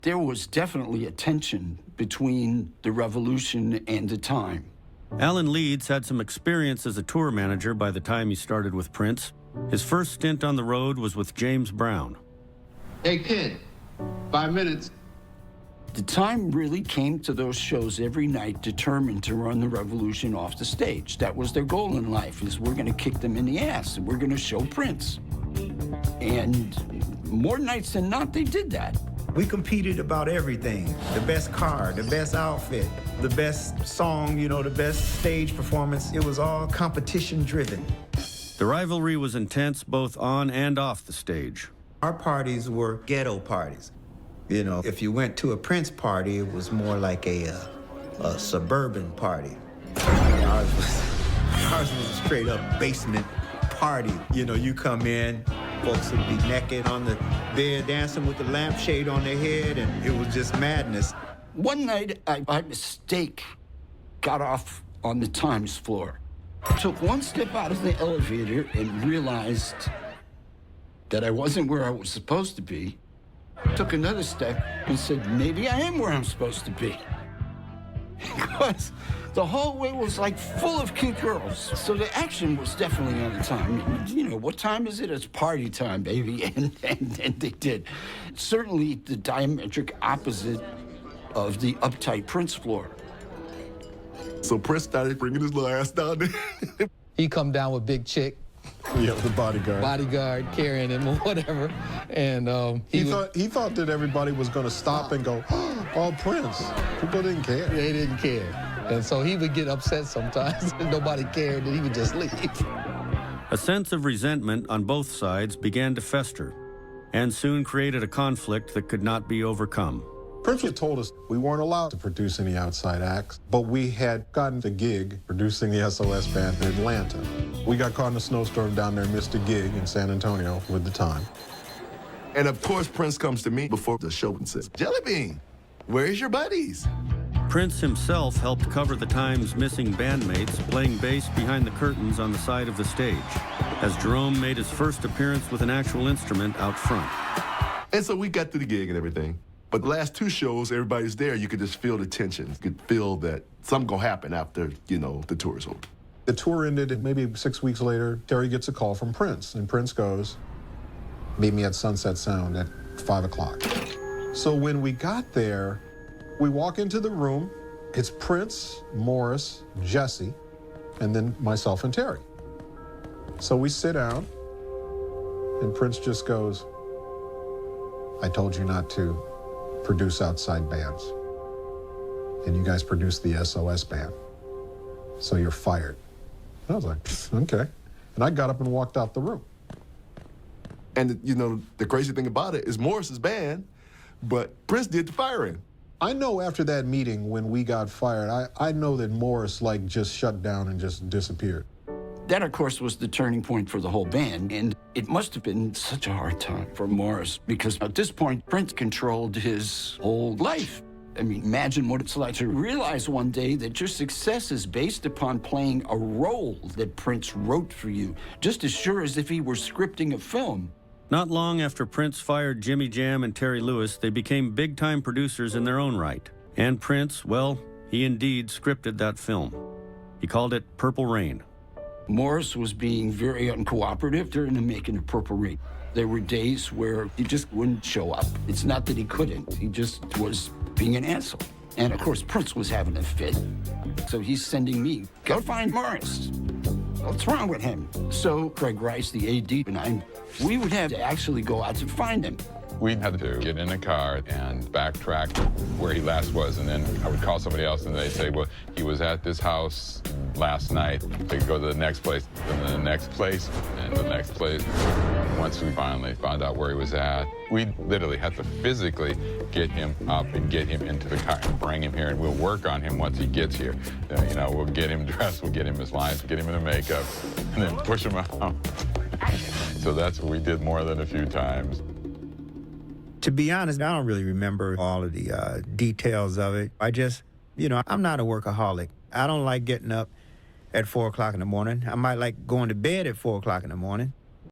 There was definitely a tension between the revolution and the time. Alan Leeds had some experience as a tour manager by the time he started with Prince. His first stint on the road was with James Brown. Hey, kid, 5 minutes. The time really came to those shows every night determined to run the revolution off the stage. That was their goal in life, is we're going to kick them in the ass and we're going to show Prince. And more nights than not, they did that. We competed about everything. The best car, the best outfit, the best song, the best stage performance. It was all competition driven. The rivalry was intense both on and off the stage. Our parties were ghetto parties. If you went to a Prince party, it was more like a suburban party. Ours was a straight up basement party. You come in, folks would be naked on the bed, dancing with the lampshade on their head, and it was just madness. One night, I, by mistake, got off on the Times floor. Took one step out of the elevator and realized that I wasn't where I was supposed to be. Took another step and said, maybe I am where I'm supposed to be. Because the hallway was like full of cute girls. So the action was definitely on the time. What time is it? It's party time, baby. And they did. Certainly the diametric opposite of the uptight Prince floor. So Prince started bringing his little ass down there. He come down with Big Chick. Yeah, the bodyguard. Bodyguard carrying him or whatever. And he thought that everybody was going to stop and go, oh, Prince. People didn't care. They didn't care. And so he would get upset sometimes. Nobody cared, and he would just leave. A sense of resentment on both sides began to fester and soon created a conflict that could not be overcome. Prince had told us we weren't allowed to produce any outside acts, but we had gotten the gig producing the SOS band in Atlanta. We got caught in a snowstorm down there and missed a gig in San Antonio with the time. And of course, Prince comes to me before the show and says, Jelly Bean, where's your buddies? Prince himself helped cover the Time's missing bandmates, playing bass behind the curtains on the side of the stage, as Jerome made his first appearance with an actual instrument out front. And so we got to the gig and everything. But the last two shows, everybody's there. You could just feel the tension. You could feel that something gonna happen after, the tour is over. The tour ended, and maybe 6 weeks later, Terry gets a call from Prince, and Prince goes, meet me at Sunset Sound at 5 o'clock. So when we got there, we walk into the room. It's Prince, Morris, Jesse, and then myself and Terry. So we sit down, and Prince just goes, I told you not to produce outside bands. And you guys produced the SOS band. So you're fired. And I was like, okay. And I got up and walked out the room. And, the crazy thing about it is Morris's band, but Prince did the firing. I know after that meeting when we got fired, I know that Morris, just shut down and just disappeared. That, of course, was the turning point for the whole band, and it must have been such a hard time for Morris, because at this point, Prince controlled his whole life. I mean, imagine what it's like to realize one day that your success is based upon playing a role that Prince wrote for you, just as sure as if he were scripting a film. Not long after Prince fired Jimmy Jam and Terry Lewis, they became big-time producers in their own right. And Prince, well, he indeed scripted that film. He called it Purple Rain. Morris was being very uncooperative during the making of Purple Rain. There were days where he just wouldn't show up. It's not that he couldn't, he just was being an asshole. And of course, Prince was having a fit. So he's sending me, go find Morris. What's wrong with him? So Craig Rice, the AD, and we would have to actually go out to find him. We had to get in a car and backtrack where he last was, and then I would call somebody else and they'd say, well, he was at this house last night. They'd go to the next place, and then the next place, and the next place. Once we finally found out where he was at, we literally had to physically get him up and get him into the car and bring him here, and we'll work on him once he gets here. We'll get him dressed, we'll get him his lines, get him in the makeup, and then push him out. So that's what we did more than a few times. To be honest, I don't really remember all of the details of it. I just, I'm not a workaholic. I don't like getting up at 4 o'clock in the morning. I might like going to bed at 4 o'clock in the morning.